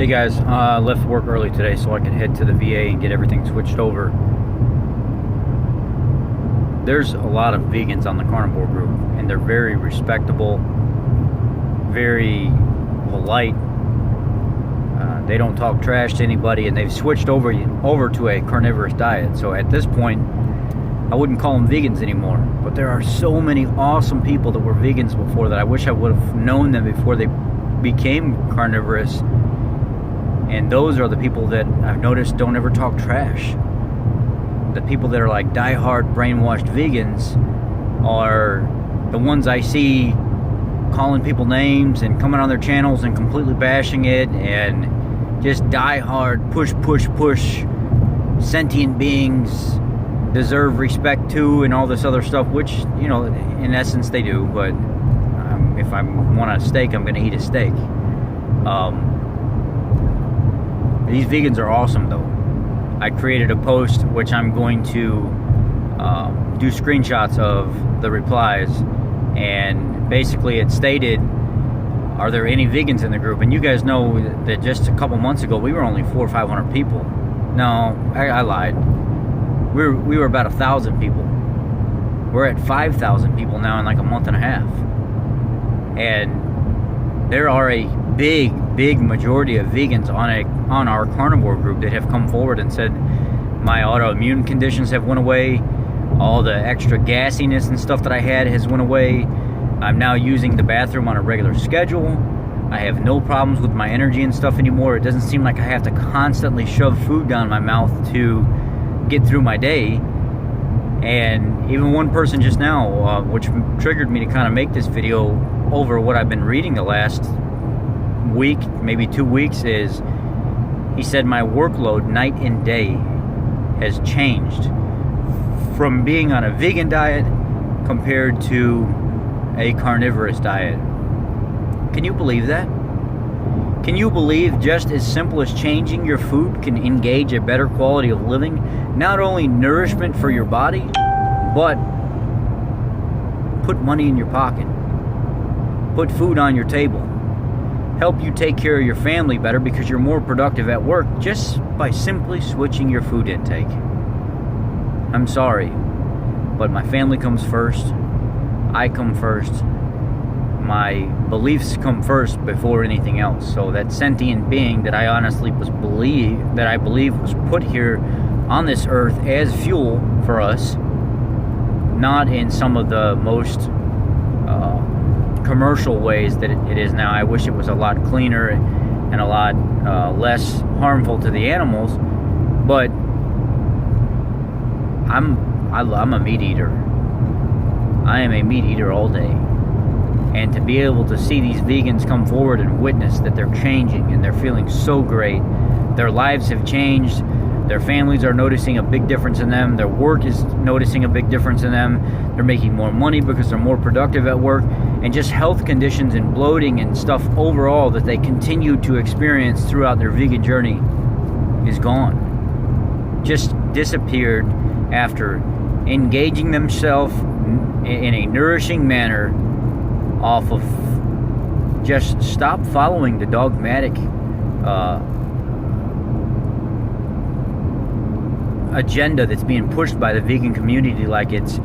Hey guys, left work early today so I could head to the VA and get everything switched over. There's a lot of vegans on the Carnivore group, and they're very respectable, very polite. They don't talk trash to anybody, and they've switched over to a carnivorous diet. So at this point, I wouldn't call them vegans anymore. But there are so many awesome people that were vegans before that I wish I would have known them before they became carnivorous. And those are the people that I've noticed don't ever talk trash. The people that are like die-hard brainwashed vegans are the ones I see calling people names and coming on their channels and completely bashing it and just die-hard push sentient beings deserve respect too and all this other stuff, which, you know, in essence they do. But if I want a steak, I'm going to eat a steak. These vegans are awesome though. I created a post which I'm going to do screenshots of the replies, and basically it stated, are there any vegans in the group? And you guys know that just a couple months ago we were only 400 or 500 people. No, I lied. We were about 1,000 people. We're at 5,000 people now in like a month and a half. And there are a big majority of vegans on our Carnivore group that have come forward and said my autoimmune conditions have went away, all the extra gassiness and stuff that I had has went away. I'm now using the bathroom on a regular schedule. I have no problems with my energy and stuff anymore. It doesn't seem like I have to constantly shove food down my mouth to get through my day. And even one person just now, which triggered me to kind of make this video over what I've been reading the last week, maybe 2 weeks, is he said my workload night and day has changed from being on a vegan diet compared to a carnivorous diet. Can you believe that? Can you believe just as simple as changing your food can engage a better quality of living? Not only nourishment for your body, but put money in your pocket, put food on your table, help you take care of your family better because you're more productive at work just by simply switching your food intake. I'm sorry, but my family comes first. I come first. My beliefs come first before anything else. So that sentient being that I honestly believe was put here on this earth as fuel for us, not in some of the most commercial ways that it is now. I wish it was a lot cleaner and a lot less harmful to the animals, but I'm a meat eater. I am a meat eater all day. And to be able to see these vegans come forward and witness that they're changing and they're feeling so great, their lives have changed, their families are noticing a big difference in them, their work is noticing a big difference in them, they're making more money because they're more productive at work, and just health conditions and bloating and stuff overall that they continue to experience throughout their vegan journey is gone. Just disappeared after engaging themselves in a nourishing manner off of just stop following the dogmatic agenda that's being pushed by the vegan community like it's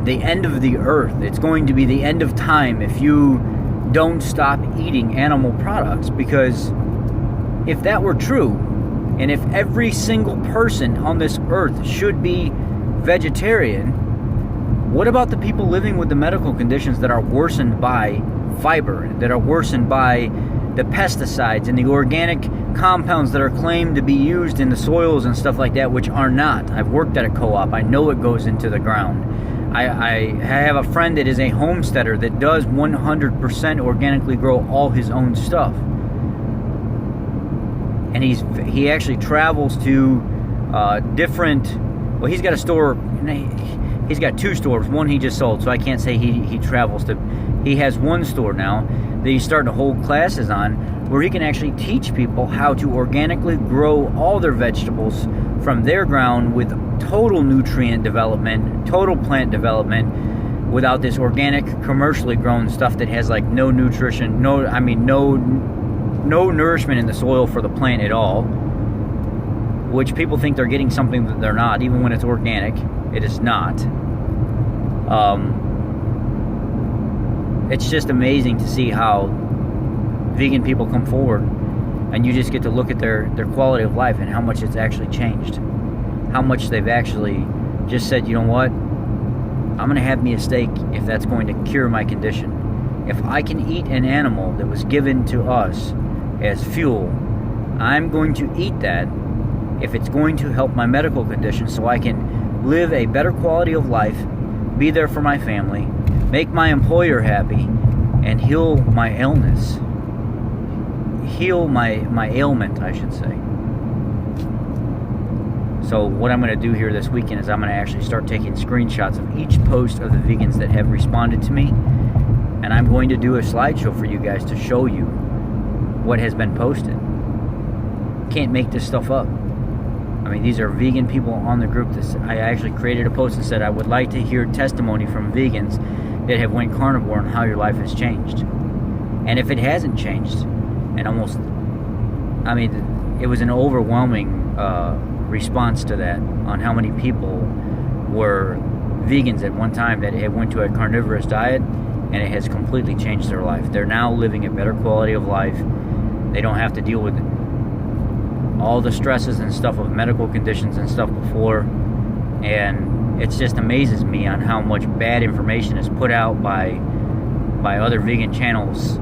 the end of the earth. It's going to be the end of time if you don't stop eating animal products, because if that were true, and if every single person on this earth should be vegetarian, what about the people living with the medical conditions that are worsened by fiber, that are worsened by the pesticides and the organic compounds that are claimed to be used in the soils and stuff like that, which are not? I've worked at a co-op. I know it goes into the ground. I have a friend that is a homesteader that does 100% organically grow all his own stuff. And he actually travels to different... Well, he's got a store... He's got 2 stores. One he just sold, so I can't say he travels to... He has 1 store now that he's starting to hold classes on, where he can actually teach people how to organically grow all their vegetables from their ground with total nutrient development, total plant development, without this organic, commercially grown stuff that has like no nutrition, no no nourishment in the soil for the plant at all, which people think they're getting something that they're not, even when it's organic. It is not. It's just amazing to see how vegan people come forward, and you just get to look at their quality of life and how much it's actually changed. How much they've actually just said, you know what, I'm going to have me a steak if that's going to cure my condition. If I can eat an animal that was given to us as fuel, I'm going to eat that if it's going to help my medical condition so I can live a better quality of life, be there for my family, make my employer happy, and heal my illness. Heal my ailment, I should say. So what I'm going to do here this weekend is I'm going to actually start taking screenshots of each post of the vegans that have responded to me, and I'm going to do a slideshow for you guys to show you what has been posted. Can't make this stuff up. I mean, these are vegan people on the group. I actually created a post that said, I would like to hear testimony from vegans that have went carnivore and how your life has changed. And if it hasn't changed, and almost, I mean, it was an overwhelming response to that on how many people were vegans at one time that had went to a carnivorous diet, and it has completely changed their life. They're now living a better quality of life. They don't have to deal with all the stresses and stuff of medical conditions and stuff before, and it just amazes me on how much bad information is put out by other vegan channels,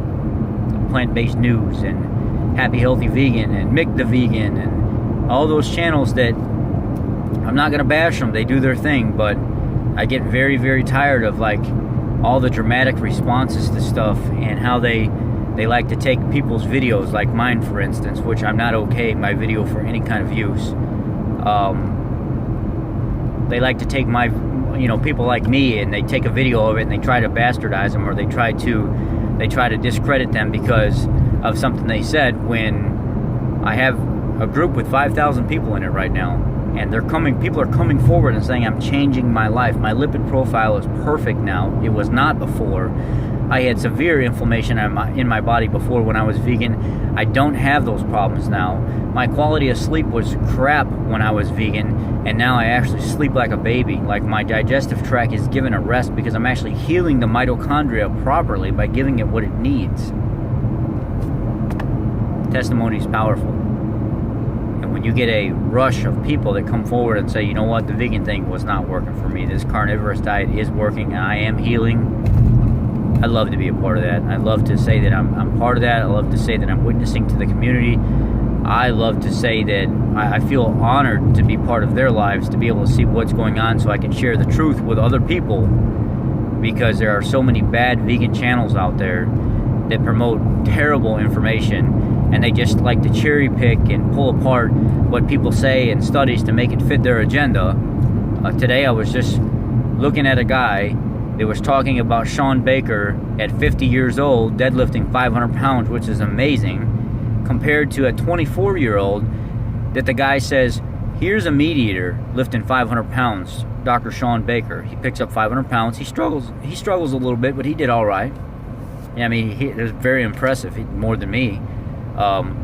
Plant-Based News and Happy Healthy Vegan and Mick the Vegan and all those channels that, I'm not going to bash them, they do their thing, but I get very, very tired of like all the dramatic responses to stuff and how they like to take people's videos, like mine for instance, which I'm not okay my video for any kind of use. They like to take my, people like me, and they take a video of it and they try to bastardize them, or they try to discredit them because of something they said, when I have a group with 5,000 people in it right now, and people are coming forward and saying, I'm changing my life. My lipid profile is perfect now. It was not before. I had severe inflammation in my body before when I was vegan. I don't have those problems now. My quality of sleep was crap when I was vegan, and now I actually sleep like a baby. Like, my digestive tract is given a rest because I'm actually healing the mitochondria properly by giving it what it needs. Testimony is powerful. And when you get a rush of people that come forward and say, you know what, the vegan thing was not working for me, this carnivorous diet is working, and I am healing, I love to be a part of that. I love to say that I'm part of that. I love to say that I'm witnessing to the community. I love to say that I feel honored to be part of their lives, to be able to see what's going on so I can share the truth with other people, because there are so many bad vegan channels out there that promote terrible information, and they just like to cherry pick and pull apart what people say in studies to make it fit their agenda. Today I was just looking at a guy that was talking about Sean Baker at 50 years old deadlifting 500 pounds, which is amazing, compared to a 24-year-old that the guy says, here's a meat eater lifting 500 pounds, Dr. Sean Baker. He picks up 500 pounds. He struggles a little bit, but he did all right. Yeah, I mean, it was very impressive, more than me,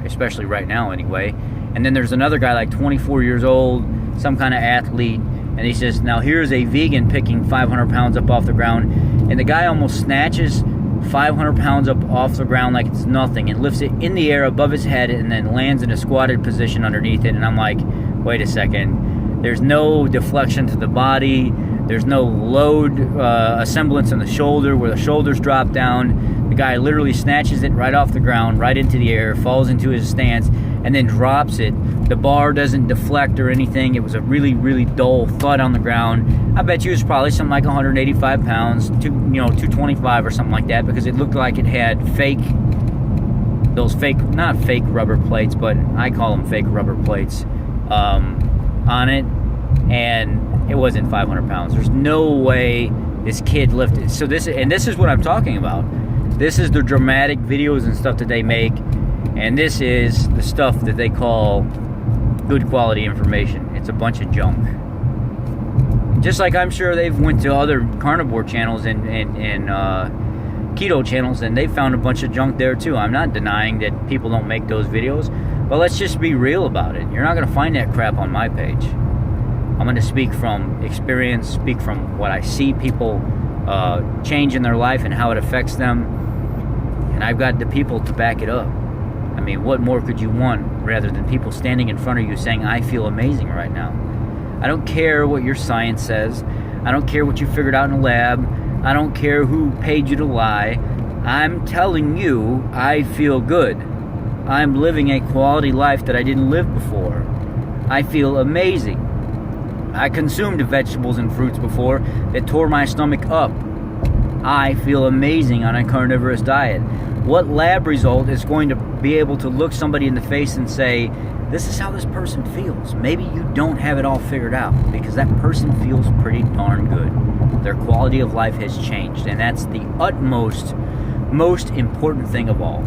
especially right now anyway. And then there's another guy like 24 years old, some kind of athlete, and he says, now here's a vegan picking 500 pounds up off the ground, and the guy almost snatches 500 pounds up off the ground like it's nothing and lifts it in the air above his head and then lands in a squatted position underneath it. And I'm like, wait a second, there's no deflection to the body, there's no load assemblance in the shoulder where the shoulders drop down. The guy literally snatches it right off the ground, right into the air, falls into his stance, and then drops it. The bar doesn't deflect or anything. It was a really, really dull thud on the ground. I bet you it was probably something like 185 pounds, 225 or something like that, because it looked like it had not fake rubber plates, but I call them fake rubber plates on it, and it wasn't 500 pounds. There's no way this kid lifted. So this is what I'm talking about. This is the dramatic videos and stuff that they make, and this is the stuff that they call good quality information. It's a bunch of junk. Just like I'm sure they've went to other carnivore channels and keto channels, and they found a bunch of junk there too. I'm not denying that people don't make those videos, but let's just be real about it. You're not going to find that crap on my page. I'm going to speak from experience, speak from what I see people change in their life and how it affects them, and I've got the people to back it up. I mean, what more could you want rather than people standing in front of you saying, I feel amazing right now? I don't care what your science says. I don't care what you figured out in a lab. I don't care who paid you to lie. I'm telling you, I feel good. I'm living a quality life that I didn't live before. I feel amazing. I consumed vegetables and fruits before that tore my stomach up. I feel amazing on a carnivorous diet. What lab result is going to be able to look somebody in the face and say, this is how this person feels? Maybe you don't have it all figured out, because that person feels pretty darn good. Their quality of life has changed, and that's the utmost, most important thing of all.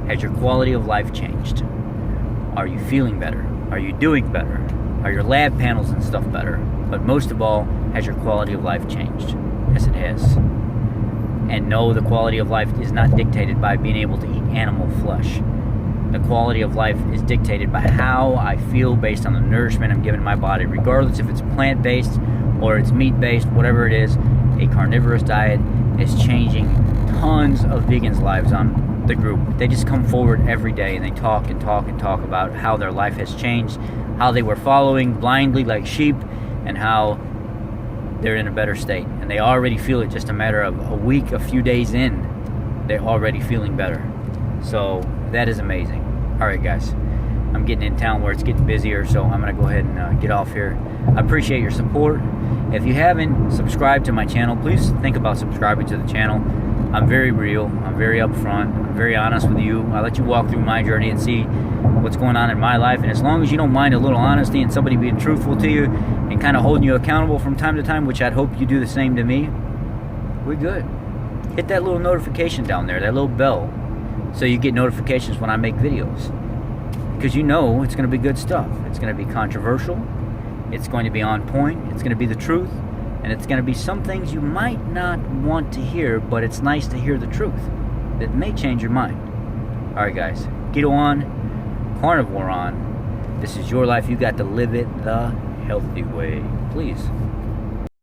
Has your quality of life changed? Are you feeling better? Are you doing better? Are your lab panels and stuff better? But most of all, has your quality of life changed? Yes, it has. And no, the quality of life is not dictated by being able to eat animal flesh. The quality of life is dictated by how I feel based on the nourishment I'm giving my body, regardless if it's plant-based or it's meat-based, whatever it is. A carnivorous diet is changing tons of vegans' lives on the group. They just come forward every day and they talk and talk and talk about how their life has changed, how they were following blindly like sheep, and how they're in a better state. And they already feel it just a matter of a week, a few days in, they're already feeling better. So that is amazing. All right, guys, I'm getting in town where it's getting busier, so I'm going to go ahead and get off here. I appreciate your support. If you haven't subscribed to my channel, please think about subscribing to the channel. I'm very real. I'm very upfront. I'm very honest with you. I let you walk through my journey and see what's going on in my life. And as long as you don't mind a little honesty and somebody being truthful to you and kind of holding you accountable from time to time, which I'd hope you do the same to me, we're good. Hit that little notification down there, that little bell, so you get notifications when I make videos. Because you know it's going to be good stuff. It's going to be controversial. It's going to be on point. It's going to be the truth. And it's going to be some things you might not want to hear, but it's nice to hear the truth. That may change your mind. Alright, guys. Keto on. Carnivore on. This is your life. You got to live it the healthy way. Please.